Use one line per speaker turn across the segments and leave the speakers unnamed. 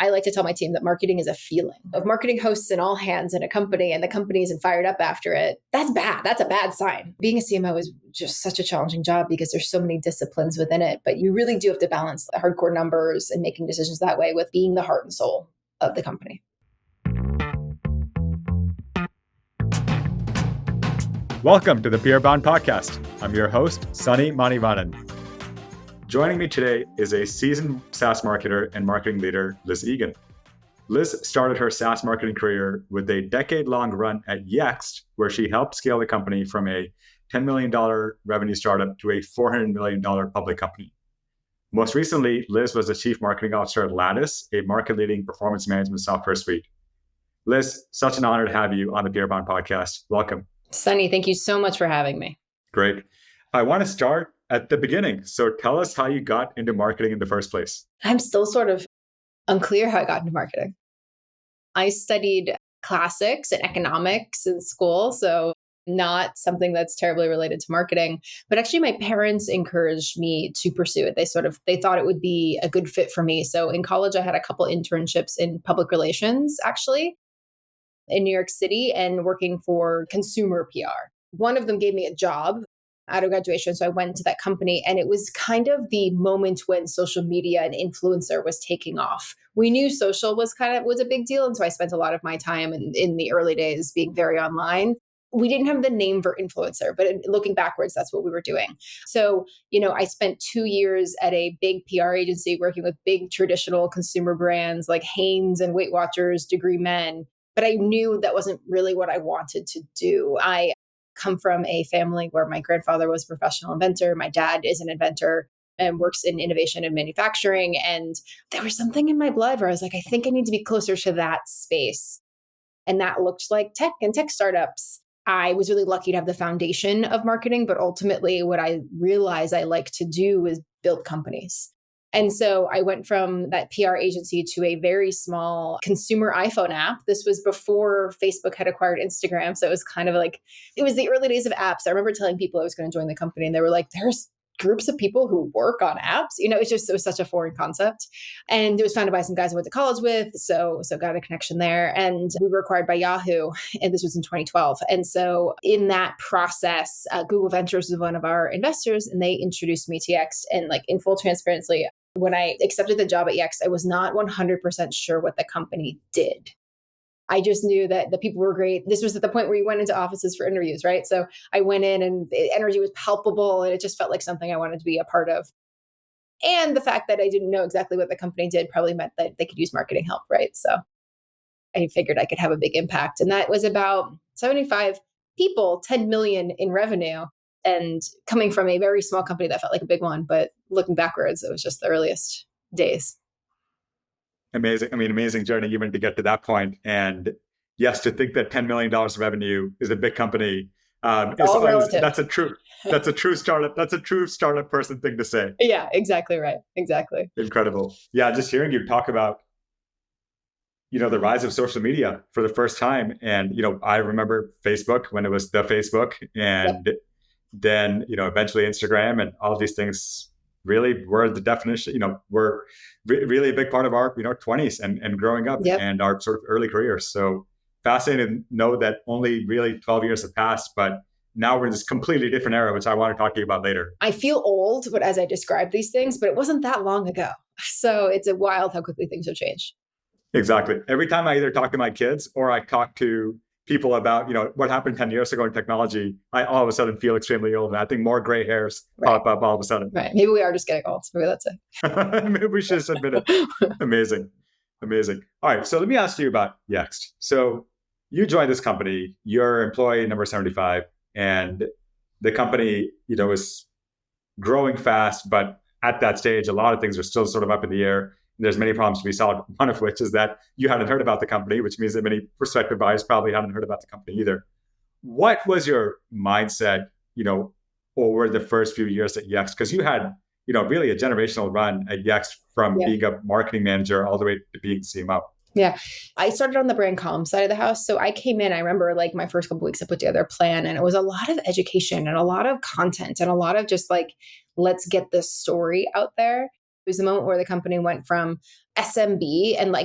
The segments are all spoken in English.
I like to tell my team that marketing is a feeling. If marketing hosts in all hands in a company and the company isn't fired up after it, that's bad. That's a bad sign. Being a CMO is just such a challenging job because there's so many disciplines within it, but you really do have to balance the hardcore numbers and making decisions that way with being the heart and soul of the company.
Welcome to the Peerbound Podcast. I'm your host, Sunny Manivanan. Joining me today is a seasoned SaaS marketer and marketing leader, Liz Egan. Liz started her SaaS marketing career with a decade-long run at Yext, where she helped scale the company from a $10 million revenue startup to a $400 million public company. Most recently, Liz was the chief marketing officer at Lattice, a market-leading performance management software suite. Liz, such an honor to have you on the Peerbound Podcast. Welcome.
Sunny, thank you so much for having me.
Great. I want to start at the beginning. So tell us how you got into marketing in the first place.
I'm still sort of unclear how I got into marketing. I studied classics and economics in school, so not something that's terribly related to marketing. But actually, my parents encouraged me to pursue it. They thought it would be a good fit for me. So in college, I had a couple internships in public relations, actually, in New York City and working for consumer PR. One of them gave me a job out of graduation. So I went to that company, and it was kind of the moment when social media and influencer was taking off. We knew social was a big deal. And so I spent a lot of my time in the early days being very online. We didn't have the name for influencer, but looking backwards, that's what we were doing. So, I spent 2 years at a big PR agency working with big traditional consumer brands like Hanes and Weight Watchers, Degree Men. But I knew that wasn't really what I wanted to do. I come from a family where my grandfather was a professional inventor. My dad is an inventor and works in innovation and manufacturing. And there was something in my blood where I was like, I think I need to be closer to that space. And that looked like tech and tech startups. I was really lucky to have the foundation of marketing, but ultimately what I realized I like to do is build companies. And so I went from that PR agency to a very small consumer iPhone app. This was before Facebook had acquired Instagram. So it was it was the early days of apps. I remember telling people I was going to join the company, and they were like, there's groups of people who work on apps. It was such a foreign concept. And it was founded by some guys I went to college with. So got a connection there. And we were acquired by Yahoo. And this was in 2012. And so in that process, Google Ventures was one of our investors, and they introduced me to Yext. And in full transparency, when I accepted the job at Yext, I was not 100% sure what the company did. I just knew that the people were great. This was at the point where you went into offices for interviews, right? So I went in and the energy was palpable, and it just felt like something I wanted to be a part of. And the fact that I didn't know exactly what the company did probably meant that they could use marketing help, right? So I figured I could have a big impact. And that was about 75 people, 10 million in revenue. And coming from a very small company that felt like a big one, but looking backwards, it was just the earliest days.
Amazing. Amazing journey even to get to that point. And yes, to think that $10 million revenue is a big company. That's a true startup. That's a true startup person thing to say.
Yeah, exactly right. Exactly.
Incredible. Yeah. Just hearing you talk about, the rise of social media for the first time. And, I remember Facebook when it was the Facebook, and then, eventually Instagram, and all of these things really were the definition, were really a big part of our, 20s and growing up and our sort of early careers. So fascinating to know that only really 12 years have passed, but now we're in this completely different era, which I want to talk to you about later.
I feel old, but as I describe these things, but it wasn't that long ago. So it's wild how quickly things have changed.
Exactly. Every time I either talk to my kids or I talk to people about, what happened 10 years ago in technology, I all of a sudden feel extremely old. And I think more gray hairs pop up all of a sudden.
Right. Maybe we are just getting old. Maybe that's it.
Maybe we should just admit it. Amazing. All right. So let me ask you about Yext. So you joined this company, you're employee number 75, and the company, is growing fast, but at that stage, a lot of things are still sort of up in the air. There's many problems to be solved, one of which is that you hadn't heard about the company, which means that many prospective buyers probably hadn't heard about the company either. What was your mindset, over the first few years at Yext? Because you had, really a generational run at Yext from being a marketing manager all the way to being CMO.
Yeah. I started on the brand comm side of the house. So I came in, I remember my first couple of weeks I put together a plan, and it was a lot of education and a lot of content and a lot of just let's get this story out there. was the moment where the company went from SMB and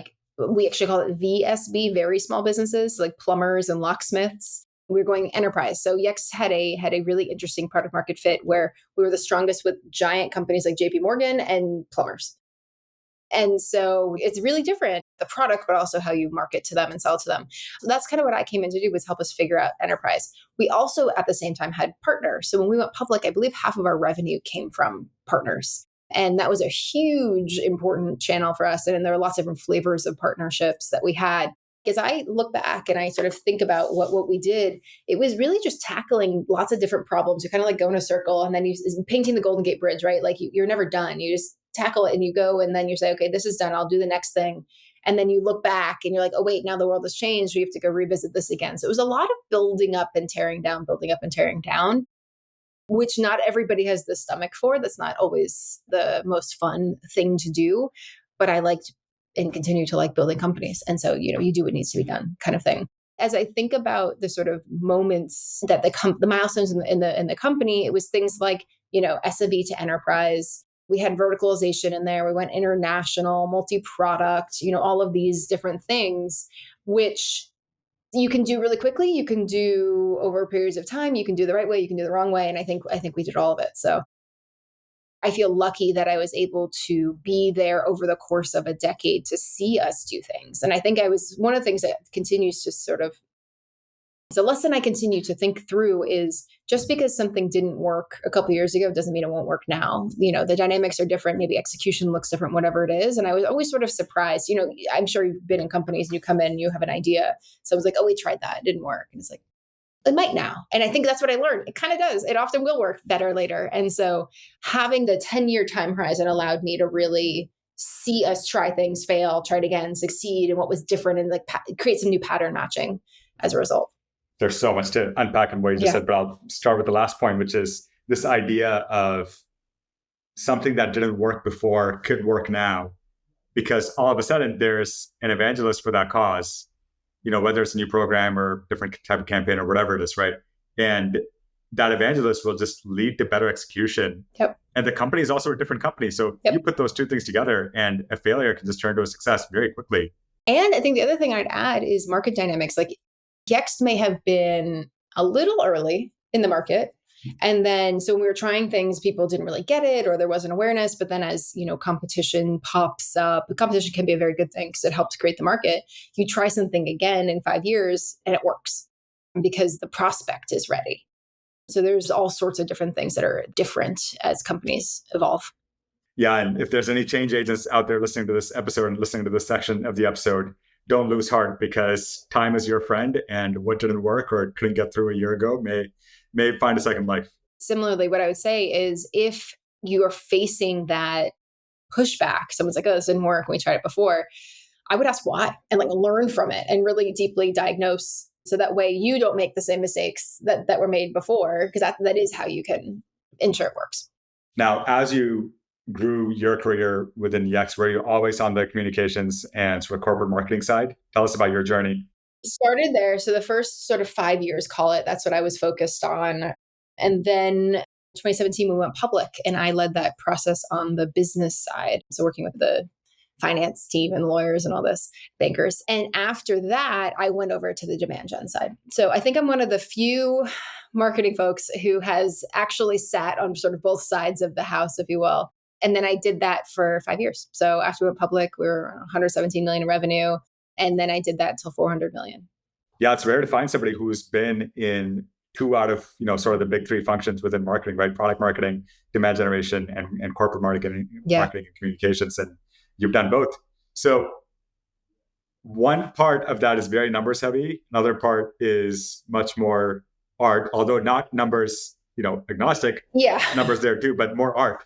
we actually call it VSB, very small businesses, like plumbers and locksmiths. We were going enterprise. So Yext had a really interesting product market fit where we were the strongest with giant companies like JP Morgan and plumbers. And so it's really different, the product, but also how you market to them and sell to them. So that's kind of what I came in to do, was help us figure out enterprise. We also at the same time had partners. So when we went public, I believe half of our revenue came from partners. And that was a huge, important channel for us. And there were lots of different flavors of partnerships that we had. As I look back and I sort of think about what we did, it was really just tackling lots of different problems. You kind of like go in a circle and then you painting the Golden Gate Bridge, right? Like you're never done. You just tackle it and you go and then you say, okay, this is done. I'll do the next thing. And then you look back and you're like, oh, wait, now the world has changed. We have to go revisit this again. So it was a lot of building up and tearing down, which not everybody has the stomach for. That's not always the most fun thing to do. But I liked and continue to like building companies. And so, you do what needs to be done kind of thing. As I think about the sort of moments that the milestones in the company, it was things like, SMB to enterprise. We had verticalization in there. We went international, multi-product, all of these different things, which you can do really quickly. You can do over periods of time. You can do the right way. You can do the wrong way. And I think we did all of it. So I feel lucky that I was able to be there over the course of a decade to see us do things. And I think one of the things that continues to it's a lesson I continue to think through is just because something didn't work a couple of years ago doesn't mean it won't work now. The dynamics are different. Maybe execution looks different, whatever it is. And I was always sort of surprised. I'm sure you've been in companies and you come in and you have an idea. Someone's like, oh, we tried that. It didn't work. And it's like, it might now. And I think that's what I learned. It kind of does. It often will work better later. And so having the 10-year time horizon allowed me to really see us try things, fail, try it again, succeed, and what was different, and create some new pattern matching as a result.
There's so much to unpack in what you just said, but I'll start with the last point, which is this idea of something that didn't work before could work now, because all of a sudden there's an evangelist for that cause, whether it's a new program or different type of campaign or whatever it is, right? And that evangelist will just lead to better execution.
Yep.
And the company is also a different company. So you put those two things together and a failure can just turn to a success very quickly.
And I think the other thing I'd add is market dynamics. Like Yext may have been a little early in the market. And then, so when we were trying things, people didn't really get it, or there wasn't awareness. But then as, competition pops up, the competition can be a very good thing because it helps create the market. You try something again in 5 years and it works because the prospect is ready. So there's all sorts of different things that are different as companies evolve.
Yeah. And if there's any change agents out there listening to this episode and listening to this section of the episode, don't lose heart, because time is your friend, and what didn't work or couldn't get through a year ago may find a second life.
Similarly, what I would say is if you are facing that pushback, someone's like, oh, this didn't work, we tried it before, I would ask why and learn from it and really deeply diagnose. So that way you don't make the same mistakes that were made before, because that is how you can ensure it works.
Now, as you grew your career within Yext, were you always on the communications and sort of corporate marketing side? Tell us about your journey.
Started there. So the first sort of 5 years, call it, that's what I was focused on. And then 2017, we went public and I led that process on the business side. So working with the finance team and lawyers and all this, bankers. And after that, I went over to the demand gen side. So I think I'm one of the few marketing folks who has actually sat on sort of both sides of the house, if you will. And then I did that for 5 years. So after we went public, we were 117 million in revenue. And then I did that until 400 million.
Yeah, it's rare to find somebody who's been in two out of, sort of the big three functions within marketing, right? Product marketing, demand generation, and corporate marketing and communications. And you've done both. So one part of that is very numbers heavy. Another part is much more art, although not numbers, agnostic.
Yeah.
Numbers there too, but more art.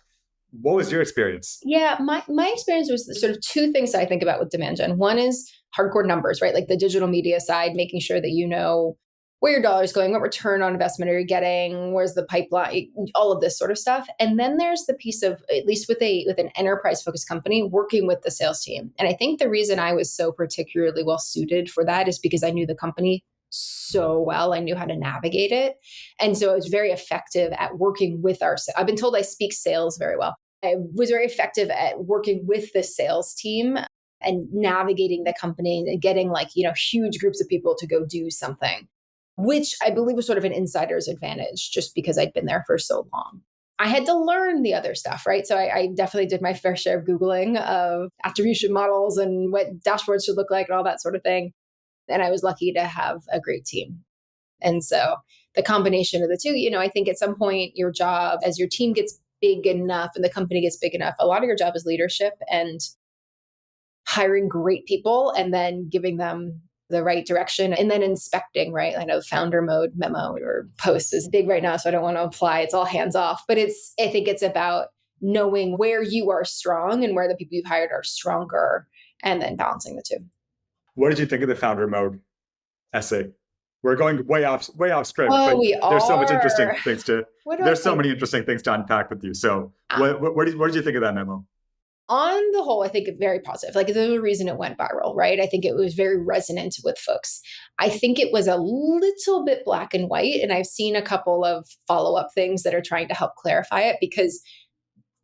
What was your experience?
Yeah, my experience was sort of two things that I think about with demand gen. One is hardcore numbers, right? Like the digital media side, making sure that you know where your dollar's going, what return on investment are you getting, where's the pipeline, all of this sort of stuff. And then there's the piece of, at least with an enterprise focused company, working with the sales team. And I think the reason I was so particularly well suited for that is because I knew the company so well. I knew how to navigate it. And so I was very effective at working with I've been told I speak sales very well. I was very effective at working with the sales team and navigating the company and getting huge groups of people to go do something, which I believe was sort of an insider's advantage just because I'd been there for so long. I had to learn the other stuff, right? So I definitely did my fair share of Googling of attribution models and what dashboards should look like and all that sort of thing. And I was lucky to have a great team. And so the combination of the two, I think at some point your job, as your team gets big enough and the company gets big enough, a lot of your job is leadership and hiring great people and then giving them the right direction and then inspecting, right? I know founder mode memo or post is big right now, so I don't want to apply. It's all hands off, but I think it's about knowing where you are strong and where the people you've hired are stronger and then balancing the two.
What did you think of the founder mode essay? We're going way off script,
Oh,
but
we
there's so much
are.
interesting things there's so
think?
many interesting things to unpack with you. So what did you think of that memo?
On the whole, I think very positive. There's a reason it went viral, right? I think it was very resonant with folks. I think it was a little bit black and white, and I've seen a couple of follow-up things that are trying to help clarify it, because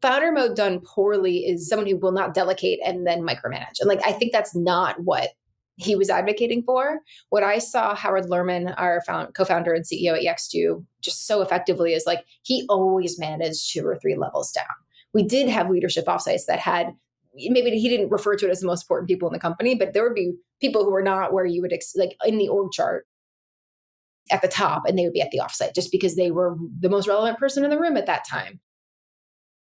founder mode done poorly is someone who will not delegate and then micromanage. And I think that's not what he was advocating for. What I saw Howard Lerman, our co-founder and CEO at Yext, do just so effectively is he always managed 2 or 3 levels down. We did have leadership offsites that had, maybe he didn't refer to it as the most important people in the company, but there would be people who were not where you would, in the org chart at the top, and they would be at the offsite just because they were the most relevant person in the room at that time.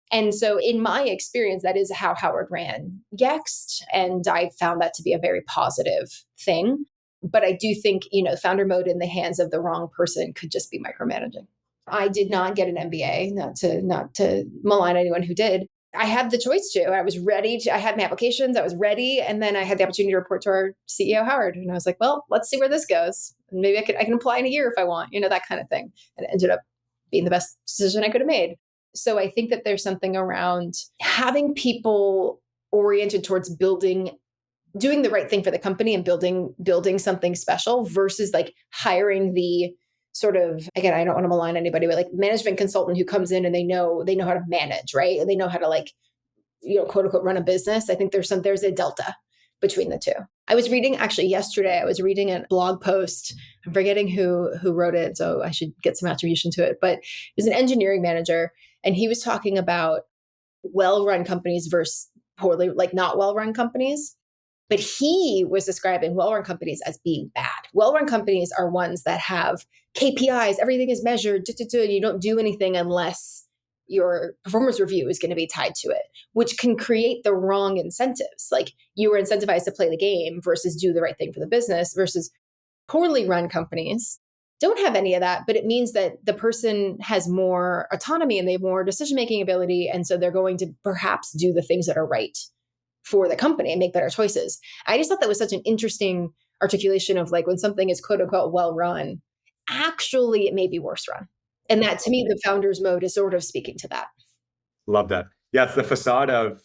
And so in my experience, that is how Howard ran Yext. And I found that to be a very positive thing. But I do think, founder mode in the hands of the wrong person could just be micromanaging. I did not get an MBA, not to malign anyone who did. I had the choice to. I was ready to. I had my applications. I was ready, and then I had the opportunity to report to our CEO Howard, and I was like, "Well, let's see where this goes. And maybe I can apply in a year if I want, that kind of thing." And it ended up being the best decision I could have made. So I think that there's something around having people oriented towards doing the right thing for the company and building something special versus hiring the sort of, again, I don't want to malign anybody, but management consultant who comes in and they know how to manage, right? And they know how to quote unquote run a business. I think there's a delta between the two. I was reading actually yesterday, a blog post. I'm forgetting who wrote it, so I should get some attribution to it, but it was an engineering manager. And he was talking about well-run companies versus poorly, not well-run companies. But he was describing well-run companies as being bad. Well-run companies are ones that have KPIs, everything is measured, and you don't do anything unless your performance review is going to be tied to it, which can create the wrong incentives. You were incentivized to play the game versus do the right thing for the business, versus poorly run companies don't have any of that, but it means that the person has more autonomy and they have more decision-making ability. And so they're going to perhaps do the things that are right for the company and make better choices. I just thought that was such an interesting articulation of when something is quote unquote well run, actually it may be worse run. And that to me, the founder's mode is sort of speaking to that.
Love that. Yeah, it's the facade of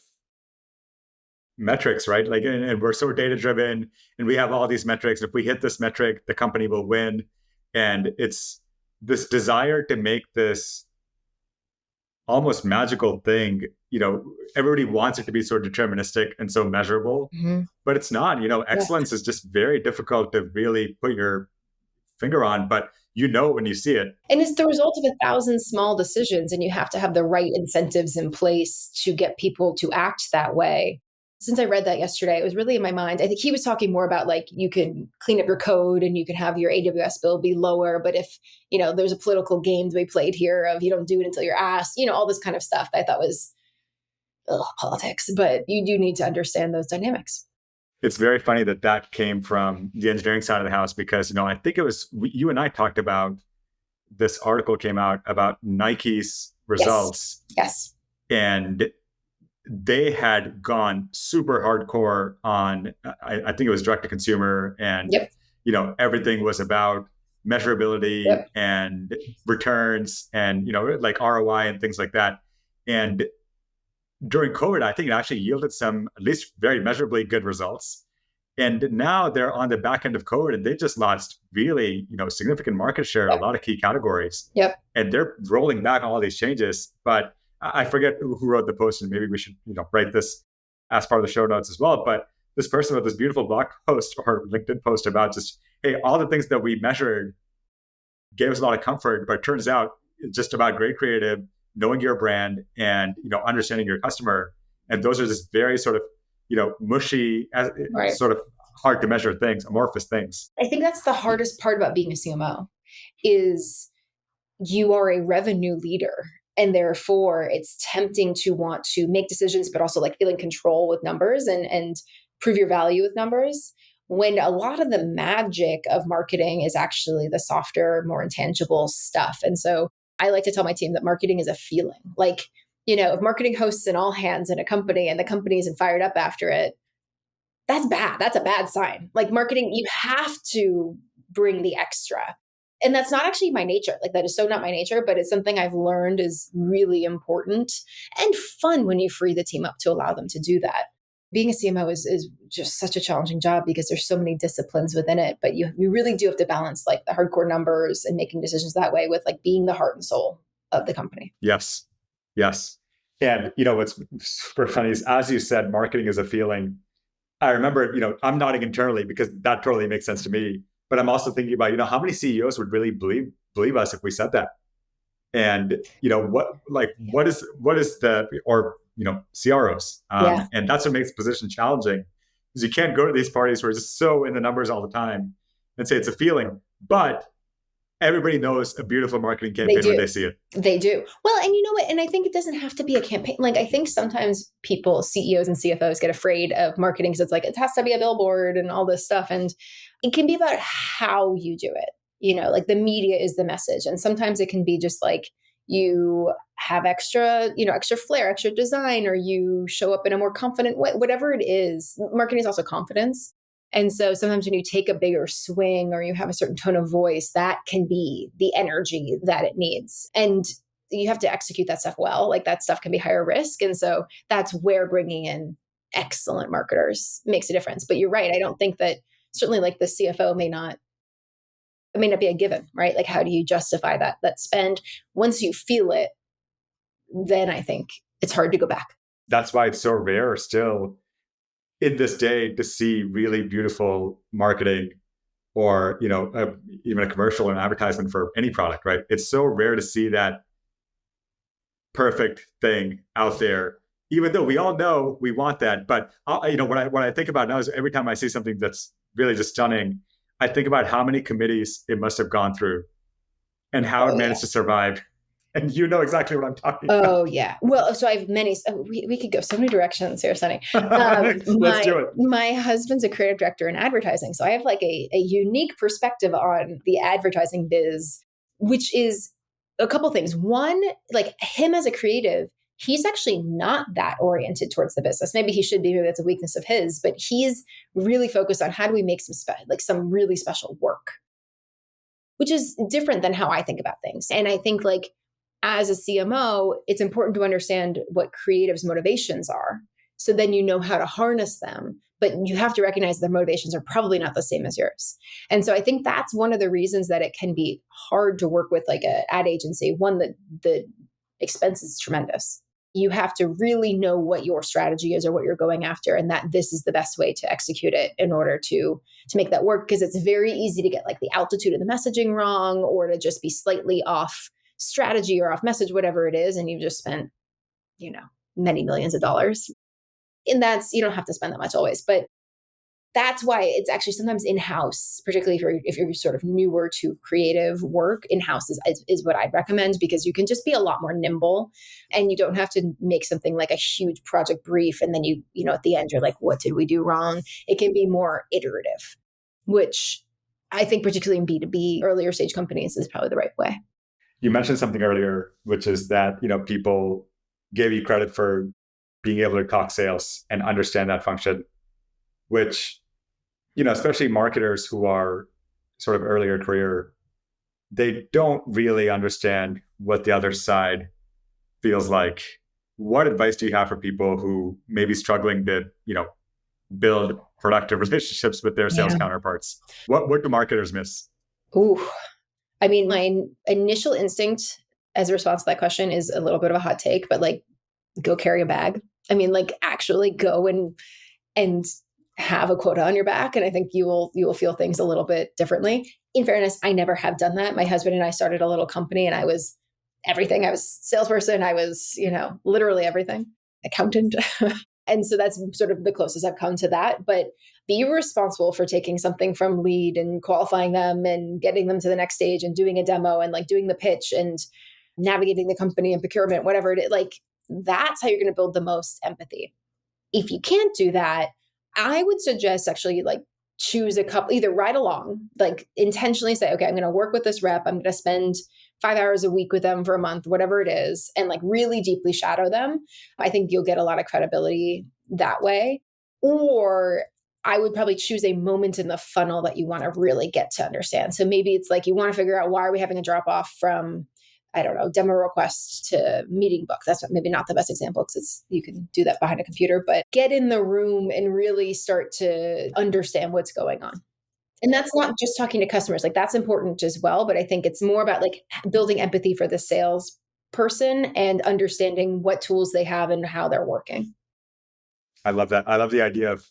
metrics, right? And we're so data driven and we have all these metrics. If we hit this metric, the company will win. And it's this desire to make this almost magical thing. Everybody wants it to be so deterministic and so measurable, but it's not. Excellence is just very difficult to really put your finger on, but when you see it.
And it's the result of 1,000 small decisions, and you have to have the right incentives in place to get people to act that way. Since I read that yesterday, it was really in my mind. I think he was talking more about you can clean up your code and you can have your AWS bill be lower. But if, there's a political game to be played here of you don't do it until you're asked, all this kind of stuff that I thought was politics. But you do need to understand those dynamics.
It's very funny that came from the engineering side of the house because, I think it was you and I talked about this article came out about Nike's results.
Yes.
And they had gone super hardcore on, I think it was direct to consumer, and everything was about measurability and returns and ROI and things like that. And during COVID, I think it actually yielded some at least very measurably good results. And now they're on the back end of COVID and they just lost really significant market share in a lot of key categories. And they're rolling back all these changes, but I forget who wrote the post, and maybe we should, write this as part of the show notes as well. But this person wrote this beautiful blog post or LinkedIn post about just, hey, all the things that we measured gave us a lot of comfort, but it turns out it's just about great creative, knowing your brand, and understanding your customer. And those are just very sort of mushy,
Right.
sort of hard to measure things, amorphous things.
I think that's the hardest part about being a CMO is you are a revenue leader. And therefore, it's tempting to want to make decisions, but also like feel in control with numbers and prove your value with numbers. When a lot of the magic of marketing is actually the softer, more intangible stuff. And so I like to tell my team that marketing is a feeling. Like, if marketing hosts an all hands in a company and the company isn't fired up after it, that's bad. That's a bad sign. Like marketing, you have to bring the extra. And that's not actually my nature. Like that is so not my nature, but it's something I've learned is really important and fun when you free the team up to allow them to do that. Being a CMO is just such a challenging job because there's so many disciplines within it, but you really do have to balance like the hardcore numbers and making decisions that way with like being the heart and soul of the company.
Yes. Yes. And, what's super funny is, as you said, marketing is a feeling. I remember, I'm nodding internally because that totally makes sense to me. But I'm also thinking about, how many CEOs would really believe us if we said that? And, what is the, or, CROs. And that's what makes the position challenging, because you can't go to these parties where it's just so in the numbers all the time and say it's a feeling. But everybody knows a beautiful marketing campaign when they see it.
They do. Well, and you know what? And I think it doesn't have to be a campaign. Like I think sometimes people, CEOs and CFOs, get afraid of marketing because it's like, it has to be a billboard and all this stuff. And it can be about how you do it. Like the media is the message. And sometimes it can be just like you have extra flair, extra design, or you show up in a more confident way, whatever it is. Marketing is also confidence. And so sometimes when you take a bigger swing or you have a certain tone of voice, that can be the energy that it needs. And you have to execute that stuff well. Like that stuff can be higher risk. And so that's where bringing in excellent marketers makes a difference. But you're right. I don't think that certainly like the CFO may not be a given, right? Like how do you justify that spend? Once you feel it, then I think it's hard to go back.
That's why it's so rare still in this day to see really beautiful marketing or, even a commercial or an advertisement for any product, right? It's so rare to see that perfect thing out there, even though we all know we want that. But, what I think about now is every time I see something that's really just stunning, I think about how many committees it must have gone through and how it managed to survive. And you know exactly what I'm talking about.
Oh, yeah. Well, so I have many, we could go so many directions here, Sunny.
Let's do it.
My husband's a creative director in advertising. So I have like a unique perspective on the advertising biz, which is a couple things. One, like him as a creative, he's actually not that oriented towards the business. Maybe he should be, maybe that's a weakness of his, but he's really focused on how do we make some really special work, which is different than how I think about things. And I think like, as a CMO, it's important to understand what creatives' motivations are. So then you know how to harness them, but you have to recognize their motivations are probably not the same as yours. And so I think that's one of the reasons that it can be hard to work with like an ad agency. One, that the expense is tremendous. You have to really know what your strategy is or what you're going after, and that this is the best way to execute it in order to make that work. Because it's very easy to get like the altitude of the messaging wrong, or to just be slightly off strategy or off message, whatever it is, and you've just spent, many millions of dollars. And that's, you don't have to spend that much always, but that's why it's actually sometimes in-house, particularly if you're sort of newer to creative work, in-house is what I'd recommend, because you can just be a lot more nimble and you don't have to make something like a huge project brief. And then at the end, you're like, what did we do wrong? It can be more iterative, which I think particularly in B2B earlier stage companies is probably the right way.
You mentioned something earlier, which is that, people gave you credit for being able to talk sales and understand that function, which, especially marketers who are sort of earlier career, they don't really understand what the other side feels like. What advice do you have for people who may be struggling to, build productive relationships with their sales counterparts? What do marketers miss?
Ooh. I mean, my initial instinct as a response to that question is a little bit of a hot take, but like go carry a bag. I mean, like actually go and have a quota on your back. And I think you will feel things a little bit differently. In fairness, I never have done that. My husband and I started a little company and I was everything. I was salesperson. I was, literally everything, accountant. And so that's sort of the closest I've come to that. But be responsible for taking something from lead and qualifying them and getting them to the next stage and doing a demo and like doing the pitch and navigating the company and procurement, whatever it is. Like that's how you're going to build the most empathy. If you can't do that, I would suggest actually like choose a couple, either ride along, like intentionally say, okay, I'm going to work with this rep. I'm going to spend 5 hours a week with them for a month, whatever it is, and like really deeply shadow them. I think you'll get a lot of credibility that way. Or I would probably choose a moment in the funnel that you want to really get to understand. So maybe it's like you want to figure out why are we having a drop off from, I don't know, demo request to meeting book. That's maybe not the best example because you can do that behind a computer, but get in the room and really start to understand what's going on. And that's not just talking to customers, like that's important as well. But I think it's more about like building empathy for the sales person and understanding what tools they have and how they're working.
I love that. I love the idea of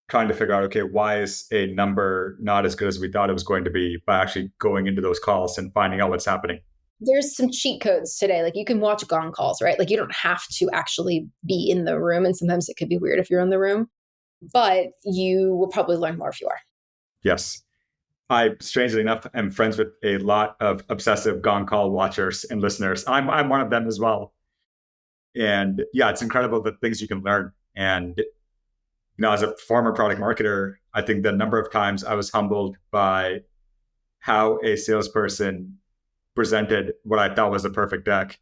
trying to figure out, okay, why is a number not as good as we thought it was going to be by actually going into those calls and finding out what's happening.
There's some cheat codes today. Like you can watch gong calls, right? Like you don't have to actually be in the room. And sometimes it could be weird if you're in the room, but you will probably learn more if you are.
Yes. I, strangely enough, am friends with a lot of obsessive gong call watchers and listeners. I'm one of them as well. And yeah, it's incredible the things you can learn. And as a former product marketer, I think the number of times I was humbled by how a salesperson presented what I thought was the perfect deck.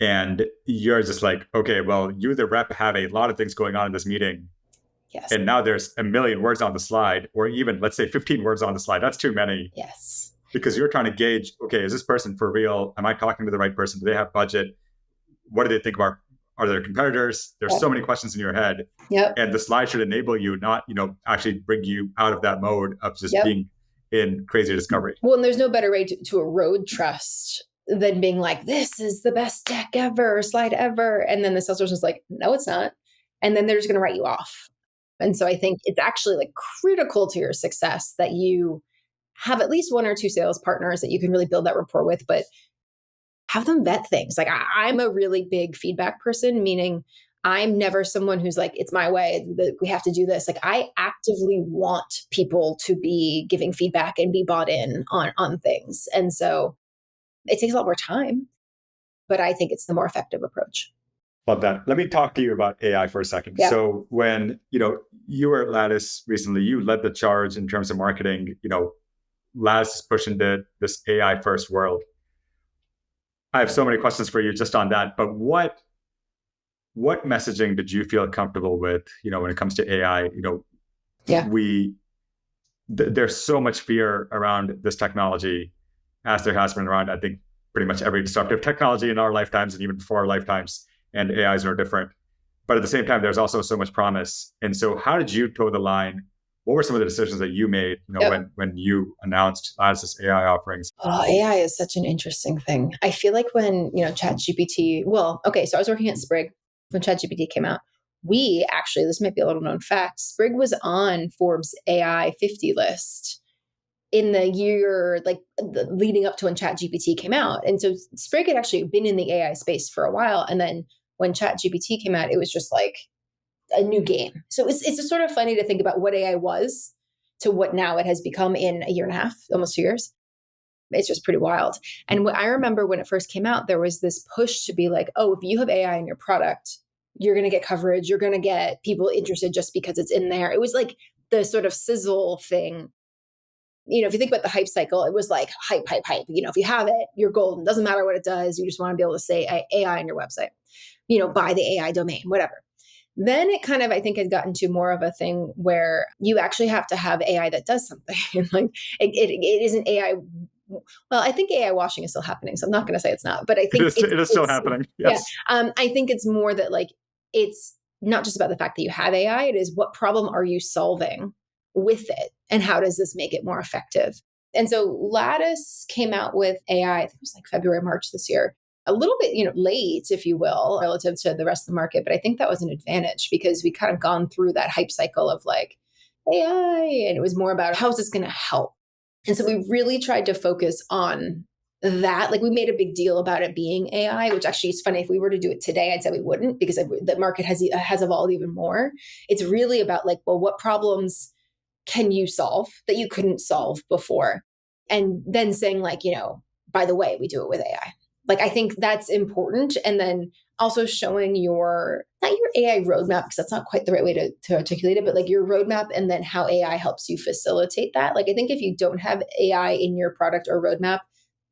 And you're just like, okay, well, you, the rep, have a lot of things going on in this meeting.
Yes.
And now there's a million words on the slide, or even let's say 15 words on the slide. That's too many.
Yes.
Because you're trying to gauge, okay, is this person for real? Am I talking to the right person? Do they have budget? What do they think about? Are there competitors? There's so many questions in your head.
Yep.
And the slide should enable you, not, actually bring you out of that mode of just being in crazy discovery.
Well, and there's no better way to erode trust than being like, this is the best deck ever, slide ever. And then the salesperson's like, no, it's not. And then they're just going to write you off. And so I think it's actually like critical to your success that you have at least one or two sales partners that you can really build that rapport with, but have them vet things. Like I'm a really big feedback person, meaning I'm never someone who's like, it's my way, that we have to do this. Like I actively want people to be giving feedback and be bought in on things. And so it takes a lot more time, but I think it's the more effective approach.
Love that. Let me talk to you about AI for a second.
Yeah.
So when, you were at Lattice recently, you led the charge in terms of marketing, Lattice is pushing this AI first world. I have so many questions for you just on that, but what messaging did you feel comfortable with, when it comes to AI? There's so much fear around this technology, as there has been around, I think, pretty much every disruptive technology in our lifetimes and even before our lifetimes, and AIs are different. But at the same time, there's also so much promise. And so how did you toe the line? What were some of the decisions that you made, when you announced Lattice's AI offerings?
Oh, AI is such an interesting thing. I feel like when, ChatGPT, so I was working at Sprig when ChatGPT came out. This might be a little known fact, Sprig was on Forbes AI 50 list in the year, leading up to when ChatGPT came out. And so Sprig had actually been in the AI space for a while. And then when ChatGPT came out, it was just like a new game. So it's just sort of funny to think about what AI was to what now it has become in a year and a half, almost 2 years. It's just pretty wild. And I remember when it first came out, there was this push to be like, oh, if you have AI in your product, you're going to get coverage. You're going to get people interested just because it's in there. It was like the sort of sizzle thing. If you think about the hype cycle, it was like hype. If you have it, you're golden. Doesn't matter what it does. You just want to be able to say AI on your website, buy the AI domain, whatever. Then it kind of, I think, had gotten to more of a thing where you actually have to have AI that does something. Like it isn't AI. Well, I think AI washing is still happening. So I'm not going to say it's not, but I think
it is still happening. Yes.
Yeah. I think it's more that it's not just about the fact that you have AI. It is what problem are you solving with it? And how does this make it more effective? And so Lattice came out with AI, I think it was like February, March this year, a little bit, late, if you will, relative to the rest of the market. But I think that was an advantage because we kind of gone through that hype cycle of like AI, and it was more about how is this going to help? And so we really tried to focus on that. Like we made a big deal about it being AI, which actually is funny. If we were to do it today, I'd say we wouldn't because the market has evolved even more. It's really about like, well, what problems can you solve that you couldn't solve before? And then saying like, by the way, we do it with AI. Like, I think that's important. And then also showing not your AI roadmap, because that's not quite the right way to articulate it, but like your roadmap and then how AI helps you facilitate that. Like, I think if you don't have AI in your product or roadmap,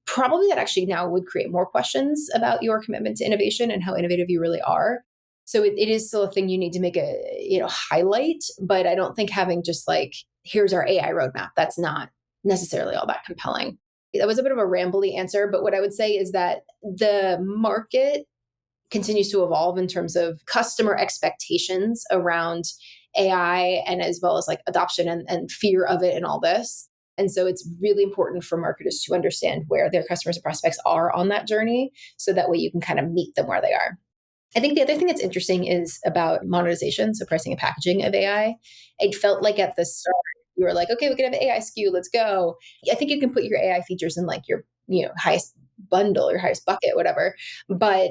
probably that actually now would create more questions about your commitment to innovation and how innovative you really are. So it is still a thing you need to make a highlight, but I don't think having just like, here's our AI roadmap, that's not necessarily all that compelling. That was a bit of a rambly answer, but what I would say is that the market continues to evolve in terms of customer expectations around AI and as well as like adoption and fear of it and all this. And so it's really important for marketers to understand where their customers and prospects are on that journey. So that way you can kind of meet them where they are. I think the other thing that's interesting is about monetization. So pricing and packaging of AI. It felt like at the start, you were like, okay, we can have an AI SKU, let's go. I think you can put your AI features in like your highest bundle or highest bucket, whatever. But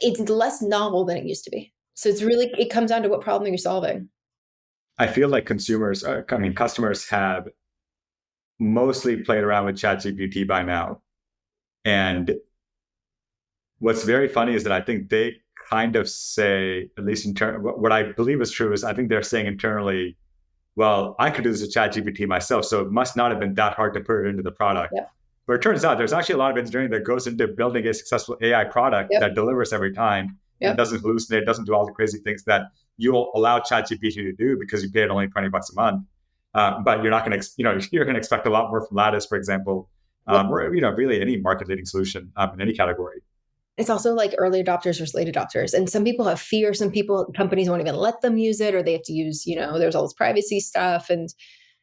it's less novel than it used to be. So it comes down to what problem you're solving.
I feel like customers have mostly played around with ChatGPT by now. And what's very funny is that I think they kind of say, at least what I believe is true is I think they're saying internally, well, I could do this with ChatGPT myself, so it must not have been that hard to put it into the product.
Yep.
But it turns out there's actually a lot of engineering that goes into building a successful AI product that delivers every time. It doesn't hallucinate, doesn't do all the crazy things that you'll allow ChatGPT to do because you pay it only $20 a month. But you're not going to, you're going to expect a lot more from Lattice, for example, or really any market-leading solution in any category.
It's also like early adopters versus late adopters. And some people have fear. Companies won't even let them use it, or they have to use, there's all this privacy stuff. And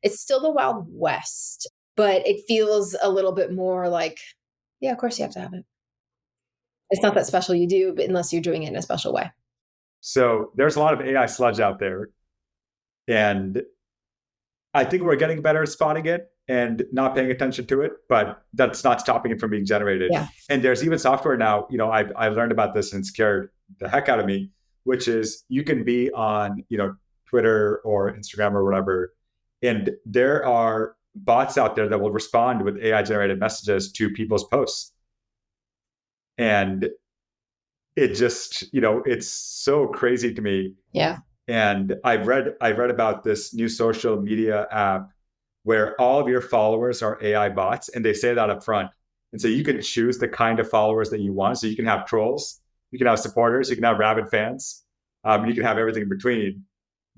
it's still the Wild West, but it feels a little bit more like, yeah, of course you have to have it. It's not that special you do, but unless you're doing it in a special way.
So there's a lot of AI sludge out there. And I think we're getting better at spotting it and not paying attention to it, but that's not stopping it from being generated.
Yeah.
And there's even software now, I learned about this and scared the heck out of me, which is you can be on, Twitter or Instagram or whatever, and there are bots out there that will respond with AI generated messages to people's posts. And it just, it's so crazy to me.
Yeah.
And I've read about this new social media app where all of your followers are AI bots, and they say that up front. And so you can choose the kind of followers that you want. So you can have trolls, you can have supporters, you can have rabid fans, you can have everything in between.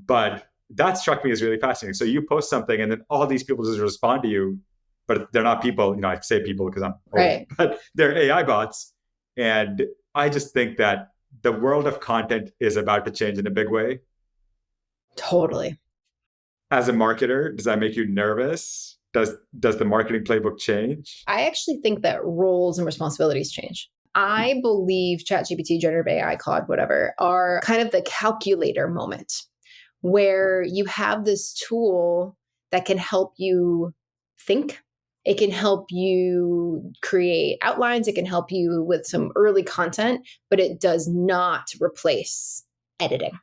But that struck me as really fascinating. So you post something, and then all these people just respond to you, but they're not people. I say people because I'm old,
right,
but they're AI bots. And I just think that the world of content is about to change in a big way.
Totally.
As a marketer, does that make you nervous? Does the marketing playbook change?
I actually think that roles and responsibilities change. I believe ChatGPT, generative AI, Claude, whatever, are kind of the calculator moment where you have this tool that can help you think. It can help you create outlines. It can help you with some early content, but it does not replace editing.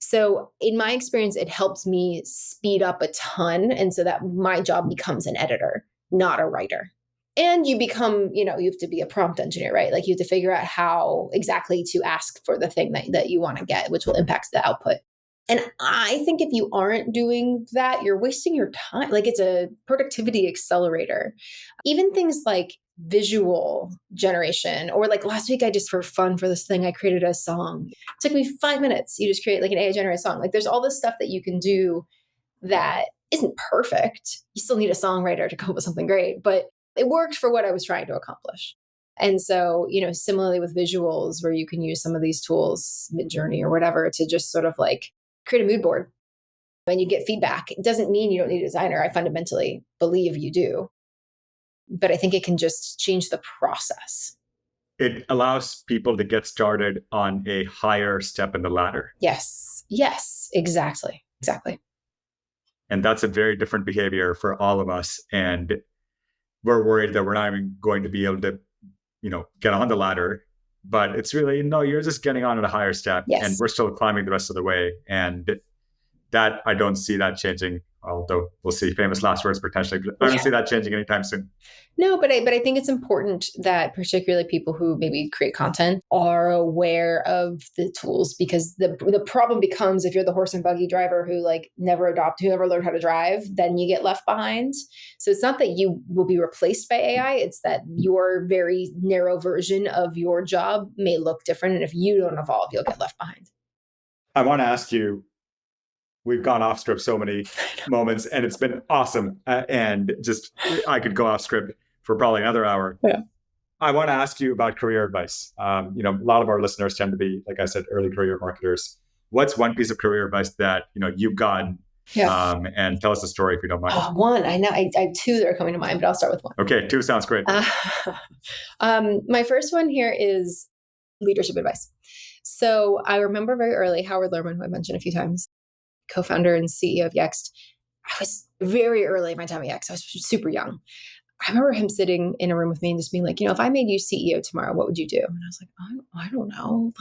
So in my experience, it helps me speed up a ton. And so that my job becomes an editor, not a writer. And you become, you have to be a prompt engineer, right? Like you have to figure out how exactly to ask for the thing that you want to get, which will impact the output. And I think if you aren't doing that, you're wasting your time. Like it's a productivity accelerator. Even things like visual generation, or like last week, I just for fun for this thing, I created a song. It took me 5 minutes. You just create like an AI generated song. Like there's all this stuff that you can do that isn't perfect. You still need a songwriter to come up with something great, but it worked for what I was trying to accomplish. And so, similarly with visuals, where you can use some of these tools, Midjourney or whatever, to just sort of like create a mood board and you get feedback. It doesn't mean you don't need a designer. I fundamentally believe you do. but I think it can just change the process.
It allows people to get started on a higher step in the ladder.
Yes. Yes, exactly. Exactly.
And that's a very different behavior for all of us. And we're worried that we're not even going to be able to, get on the ladder. But it's really, no, you're just getting on at a higher step.
Yes.
And we're still climbing the rest of the way. And that, I don't see that changing, although we'll see. Famous last words potentially. But I don't see that changing anytime soon.
No, but I think it's important that particularly people who maybe create content are aware of the tools, because the problem becomes if you're the horse and buggy driver who never learned how to drive, then you get left behind. So it's not that you will be replaced by AI, it's that your very narrow version of your job may look different. And if you don't evolve, you'll get left behind.
I want to ask you, we've gone off script so many moments and it's been awesome. And just, I could go off script for probably another hour.
Yeah.
I want to ask you about career advice. A lot of our listeners tend to be, like I said, early career marketers. What's one piece of career advice that, you've gotten?
Yeah.
And tell us the story if you don't mind.
One, I know. I have two that are coming to mind, but I'll start with one.
Okay, two sounds great.
My first one here is leadership advice. So I remember very early, Howard Lerman, who I mentioned a few times, co-founder and CEO of Yext. I was very early in my time at Yext. I was super young. I remember him sitting in a room with me and just being like, if I made you CEO tomorrow, what would you do? And I was like, I don't know,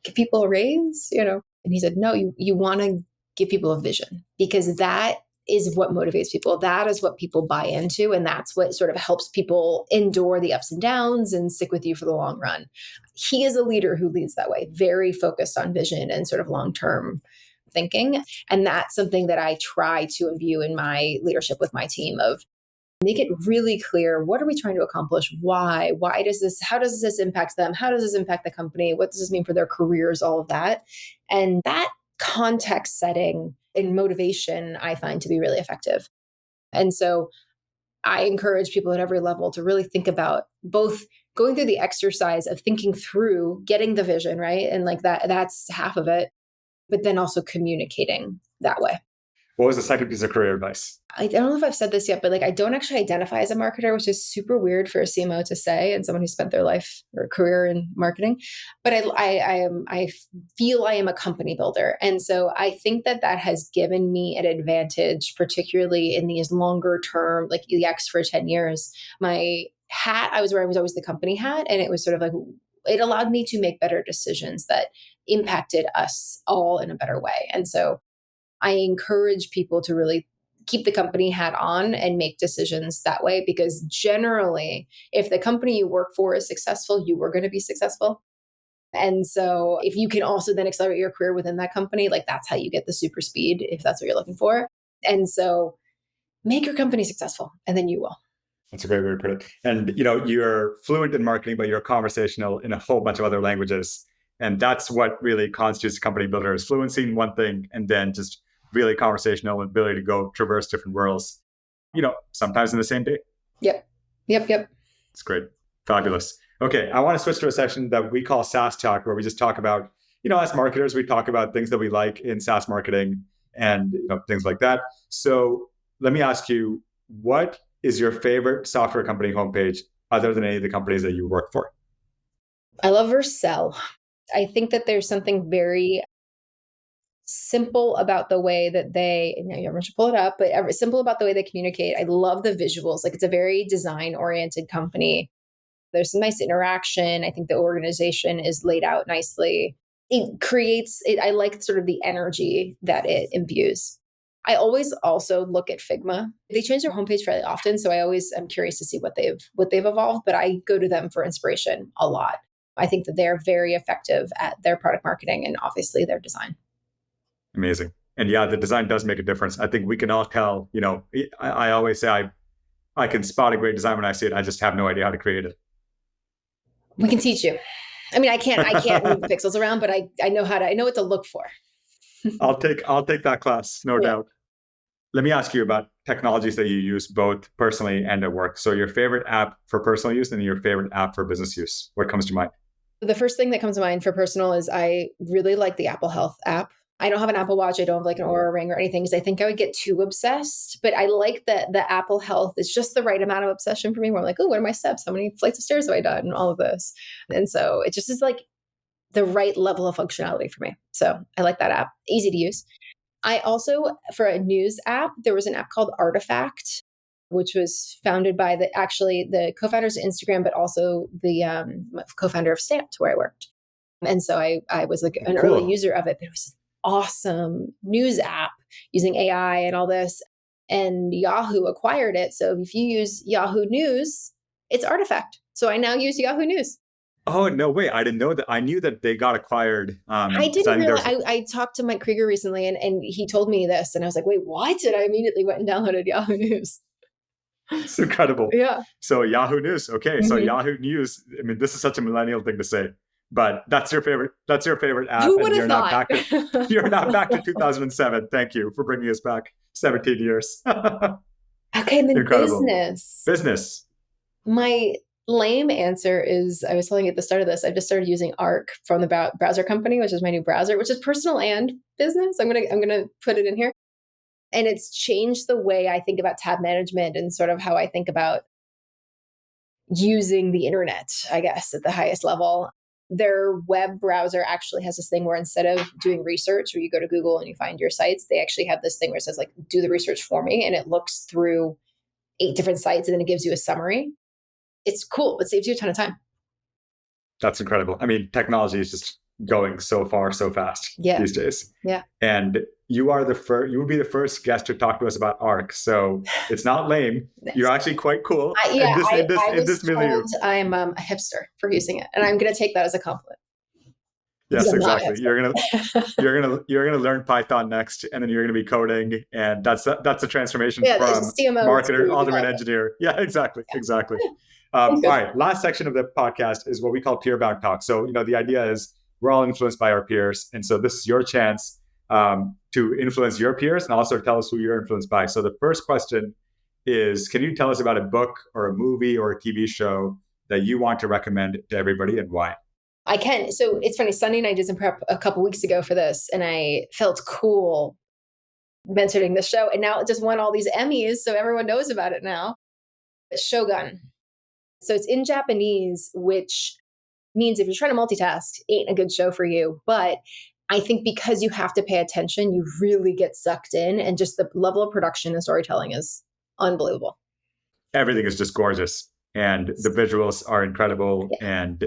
give people a raise, And he said, no, you want to give people a vision, because that is what motivates people. That is what people buy into. And that's what sort of helps people endure the ups and downs and stick with you for the long run. He is a leader who leads that way, very focused on vision and sort of long-term thinking. And that's something that I try to imbue in my leadership with my team of make it really clear. What are we trying to accomplish? Why? How does this impact them? How does this impact the company? What does this mean for their careers? All of that. And that context setting and motivation, I find to be really effective. And so I encourage people at every level to really think about both going through the exercise of thinking through getting the vision, right? And that's half of it, but then also communicating that way.
What was the second piece of career advice?
I don't know if I've said this yet, but I don't actually identify as a marketer, which is super weird for a CMO to say, and someone who spent their life or career in marketing. But I feel I am a company builder. And so I think that has given me an advantage, particularly in these longer term, like Yext for 10 years. My hat I was wearing was always the company hat. And it was sort of it allowed me to make better decisions that impacted us all in a better way. And so I encourage people to really keep the company hat on and make decisions that way, because generally, if the company you work for is successful, you are going to be successful. And so if you can also then accelerate your career within that company, that's how you get the super speed, if that's what you're looking for. And so make your company successful, and then you will.
That's a great way to put it. And, you're fluent in marketing, but you're conversational in a whole bunch of other languages. And that's what really constitutes a company builder, is fluency in one thing, and then just really conversational and ability to go traverse different worlds, sometimes in the same day.
Yep.
It's great. Fabulous. Okay. I want to switch to a section that we call SaaS Talk, where we just talk about, as marketers, we talk about things that we like in SaaS marketing and things like that. So let me ask you, what is your favorite software company homepage other than any of the companies that you work for?
I love Vercel. I think that there's something very simple about the way that everyone should pull it up, but simple about the way they communicate. I love the visuals. It's a very design-oriented company. There's some nice interaction. I think the organization is laid out nicely. I like sort of the energy that it imbues. I always also look at Figma. They change their homepage fairly often, so I'm curious to see what they've evolved, but I go to them for inspiration a lot. I think that they're very effective at their product marketing and obviously their design.
Amazing. And yeah, the design does make a difference. I think we can all tell, I always say I can spot a great design when I see it. I just have no idea how to create it.
We can teach you. I mean, I can't move the pixels around, but I know what to look for.
I'll take that class, no doubt. Let me ask you about technologies that you use both personally and at work. So your favorite app for personal use and your favorite app for business use. What comes to mind?
The first thing that comes to mind for personal is I really like the Apple Health app. I don't have an Apple Watch. I don't have like an Oura Ring or anything because I think I would get too obsessed. But I like that the Apple Health is just the right amount of obsession for me where I'm like, oh, what are my steps? How many flights of stairs have I done? And all of this. And so it just is like the right level of functionality for me. So I like that app. Easy to use. I also, for a news app, there was an app called Artifact, which was founded by the co-founders of Instagram, but also the co-founder of Stamped, where I worked. And so I was like an early user of it, but it was an awesome news app using AI and all this. And Yahoo acquired it. So if you use Yahoo News, it's Artifact. So I now use Yahoo News.
Oh, no way. I didn't know that. I knew that they got acquired.
I didn't realize. I talked to Mike Krieger recently and he told me this. And I was like, wait, what? And I immediately went and downloaded Yahoo News.
It's incredible.
Yeah.
So Yahoo News. Okay. So Yahoo News. I mean, this is such a millennial thing to say, but that's your favorite app.
Who would have thought?
You're not back to 2007. Thank you for bringing us back 17 years.
Okay. And then
Incredible.
Business. My lame answer is, I was telling you at the start of this, I've just started using Arc from the browser company, which is my new browser, which is personal and business. I'm gonna put it in here. And it's changed the way I think about tab management and sort of how I think about using the internet, I guess, at the highest level. Their web browser actually has this thing where instead of doing research, where you go to Google and you find your sites, they actually have this thing where it says like, do the research for me. And it looks through 8 different sites and then it gives you a summary. It's cool. It saves you a ton of time.
That's incredible. I mean, technology is just going so far, so fast these days.
Yeah.
And you would be the first guest to talk to us about Arc. So it's not lame.
Nice.
You're actually quite cool.
I was told I'm a hipster for using it. And I'm going to take that as a compliment.
Yes, exactly. You're gonna learn Python next, and then you're gonna be coding, and that's a transformation from marketer, ultimate engineer. Yeah, exactly. All right, last section of the podcast is what we call Peerbound Talk. So, the idea is we're all influenced by our peers, and so this is your chance to influence your peers, and also tell us who you're influenced by. So, the first question is: can you tell us about a book or a movie or a TV show that you want to recommend to everybody, and why?
I can. So it's funny. Sunny and I did some prep a couple weeks ago for this, and I felt cool mentioning this show. And now it just won all these Emmys, so everyone knows about it now. It's Shogun. So it's in Japanese, which means if you're trying to multitask, ain't a good show for you. But I think because you have to pay attention, you really get sucked in, and just the level of production and storytelling is unbelievable.
Everything is just gorgeous, and the visuals are incredible, and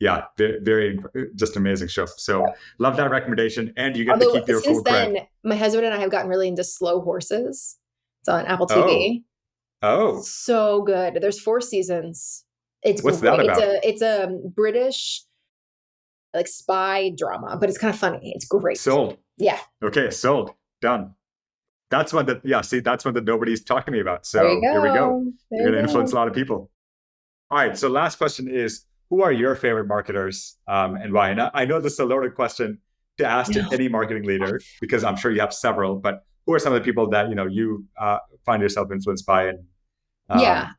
yeah, very, very just amazing show. So love that recommendation. And you get to keep your cool
then, my husband and I have gotten really into Slow Horses. It's on Apple TV.
Oh.
So good. There's 4 seasons.
What's that about?
It's a British like spy drama, but it's kind of funny. It's great.
Sold.
Yeah.
Okay, sold. Done. That's one that nobody's talking to me about. So here we go. You're going to influence a lot of people. All right. So last question is, who are your favorite marketers and why? And I know this is a loaded question to ask to any marketing leader, because I'm sure you have several, but who are some of the people that, you find yourself influenced by? And
I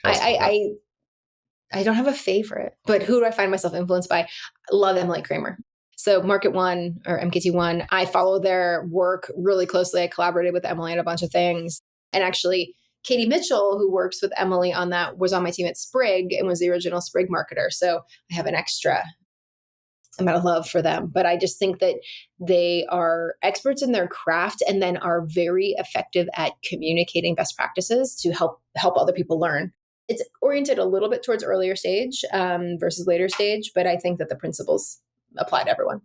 don't have a favorite, but who do I find myself influenced by? I love Emily Kramer. So Market One or MKT1, I follow their work really closely. I collaborated with Emily on a bunch of things. And actually, Katie Mitchell, who works with Emily on that, was on my team at Sprig and was the original Sprig marketer. So I have an extra amount of love for them. But I just think that they are experts in their craft and then are very effective at communicating best practices to help other people learn. It's oriented a little bit towards earlier stage versus later stage, but I think that the principles apply to everyone.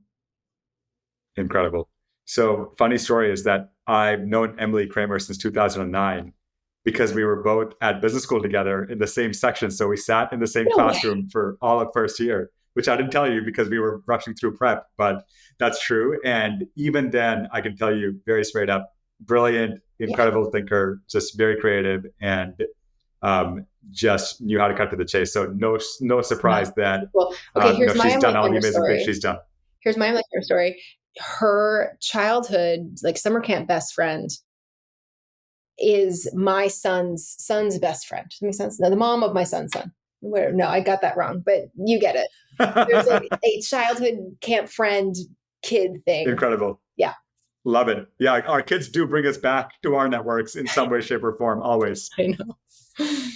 Incredible. So funny story is that I've known Emily Kramer since 2009. Because we were both at business school together in the same section. So we sat in the same classroom for all of first year, which I didn't tell you because we were rushing through prep, but that's true. And even then, I can tell you very straight up, brilliant, incredible thinker, just very creative, and just knew how to cut to the chase. So no surprise that she's done all the amazing things she's done.
Here's my Emily Kramer story. Her childhood, like summer camp best friend, is my son's best friend. Does that make sense? No, the mom of my son's son. No, I got that wrong, but you get it. There's like a childhood camp friend kid thing.
Incredible.
Yeah.
Love it. Yeah, our kids do bring us back to our networks in some way, shape, or form, always.
I know.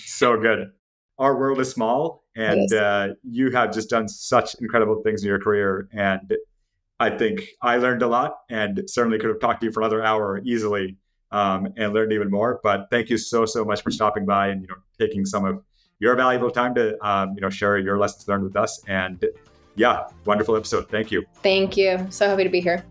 So good. Our world is small, and
Yes.
you have just done such incredible things in your career. And I think I learned a lot, and certainly could have talked to you for another hour easily, and learned even more. But thank you so much for stopping by and taking some of your valuable time to share your lessons learned with us. And yeah, wonderful episode. Thank you.
Thank you. So happy to be here.